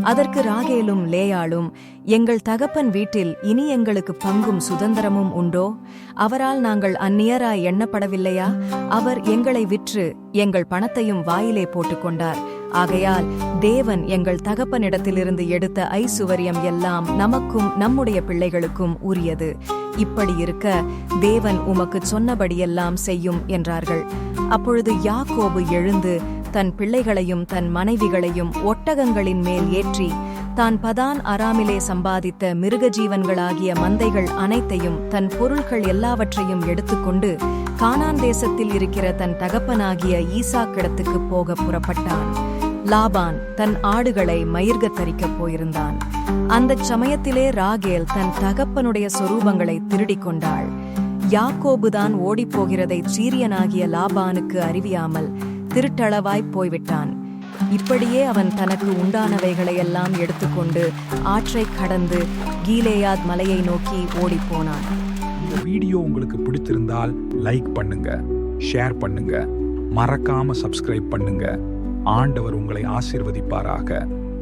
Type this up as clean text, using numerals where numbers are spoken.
அதற்கு ராகேலும் லேயாளும், எங்கள் தகப்பன் வீட்டில் இனி எங்களுக்கு பங்கும் சுதந்திரமும் உண்டோ? அவரால் நாங்கள் அந்நியராய் எண்ணப்படவில்லையா? அவர் எங்களை விற்று எங்கள் பணத்தையும் வாயிலே போட்டுக்கொண்டார். ஆகையால் தேவன் எங்கள் தகப்பனிடத்திலிருந்து எடுத்த ஐசுவரியம் எல்லாம் நமக்கும் நம்முடைய பிள்ளைகளுக்கும் உரியது. இப்படி இருக்க தேவன் உமக்குச் சொன்னபடியெல்லாம் செய்யும் என்றார்கள். அப்பொழுது யாக்கோபு எழுந்து தன் பிள்ளைகளையும் தன் மனைவிகளையும் ஒட்டகங்களின் மேல் ஏற்றி தான் பதான் அராமிலே சம்பாதித்த மிருகஜீவன்களாகிய மந்தைகள் அனைத்தையும் தன் பொருள்கள் எல்லாவற்றையும் எடுத்துக்கொண்டு கானான் தேசத்தில் இருக்கிற தன் தகப்பனாகிய ஈசாக்கிடத்துக்குப் போக புறப்பட்டான். லாபான் தன் ஆடுகளை மயிர்கத் தரிக்கப் போயிருந்தான். அந்தச் சமயத்திலே ராகேல் தன் தகப்பனுடைய சொரூபங்களை திருடிக் கொண்டாள். யாக்கோபுதான் ஓடிப்போகிறதைச் சீரியனாகிய லாபானுக்கு அறிவியாமல் திருட்டளவாய்ப் போய்விட்டான். இப்படியே அவன் தனக்கு உண்டானவைகளையெல்லாம் எடுத்துக்கொண்டு ஆற்றைக் கடந்து கீலேயாத் மலையை நோக்கி ஓடிப்போனான். இந்த வீடியோ உங்களுக்கு பிடித்திருந்தால் லைக் பண்ணுங்க, ஷேர் பண்ணுங்க, மறக்காம சப்ஸ்கிரைப் பண்ணுங்க. ஆண்டவர் உங்களை ஆசீர்வதிப்பாராக.